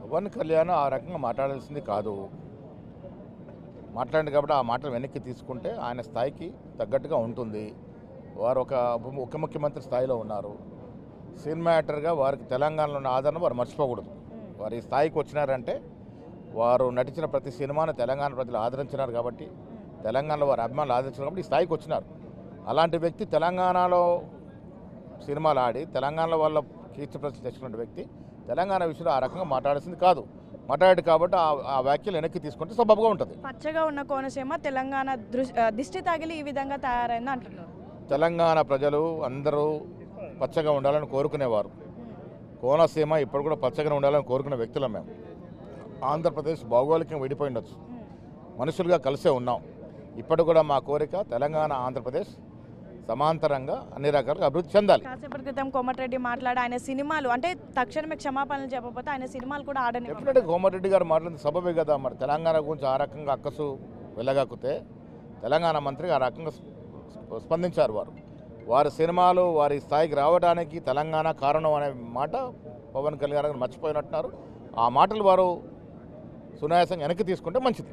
పవన్ కళ్యాణ్ ఆ రకంగా మాట్లాడాల్సింది కాదు. మాట్లాడింది కాబట్టి ఆ మాటలు వెనక్కి తీసుకుంటే ఆయన స్థాయికి తగ్గట్టుగా ఉంటుంది. వారు ఒక ఉప ముఖ్యమంత్రి స్థాయిలో ఉన్నారు. సినిమా యాక్టర్గా వారికి తెలంగాణలో ఉన్న ఆదరణ వారు మర్చిపోకూడదు. వారు ఈ స్థాయికి వచ్చినారంటే వారు నటించిన ప్రతి సినిమాను తెలంగాణ ప్రజలు ఆదరించినారు కాబట్టి, తెలంగాణలో వారి అభిమానులు ఆదరించారు కాబట్టి ఈ స్థాయికి వచ్చినారు. అలాంటి వ్యక్తి తెలంగాణలో సినిమాలు ఆడి తెలంగాణలో వాళ్ళ కీర్తి ప్రశ్న తెచ్చుకున్న వ్యక్తి తెలంగాణ విషయంలో ఆ రకంగా మాట్లాడాల్సింది కాదు. మాట్లాడాడు కాబట్టి ఆ వ్యాఖ్యలు వెనక్కి తీసుకుంటే సబబుగా ఉంటుంది. పచ్చగా ఉన్న కోనసీమ తెలంగాణ దిష్టి తగిలి ఈ విధంగా తయారైంది అంటున్నారు. తెలంగాణ ప్రజలు అందరూ పచ్చగా ఉండాలని కోరుకునేవారు. కోనసీమ ఇప్పుడు కూడా పచ్చగా ఉండాలని కోరుకునే వ్యక్తులం మేము. ఆంధ్రప్రదేశ్ భౌగోళికంగా విడిపోయి ఉండొచ్చు, మనుషులుగా కలిసే ఉన్నాం. ఇప్పటి కూడా మా కోరిక తెలంగాణ ఆంధ్రప్రదేశ్ సమాంతరంగా అన్ని రకాలుగా అభివృద్ధి చెందాలి. కాసేపటి క్రితం కోమటిరెడ్డి మాట్లాడి ఆయన సినిమాలు అంటే తక్షణమే క్షమాపణలు చెప్పకపోతే ఆయన సినిమాలు కూడా ఆడని డెఫినెట్గా కోమటిరెడ్డి గారు మాట్లాడిన సబబే కదా. మరి తెలంగాణ గురించి ఆ రకంగా అక్కసు వెళ్ళగాకుతే తెలంగాణ మంత్రి ఆ రకంగా స్పందించారు. వారి సినిమాలు వారి స్థాయికి రావడానికి తెలంగాణ కారణం అనే మాట పవన్ కళ్యాణ్ గారు మర్చిపోయినట్టున్నారు. ఆ మాటలు వారు సునాయాసంగా వెనక్కి తీసుకుంటే మంచిది.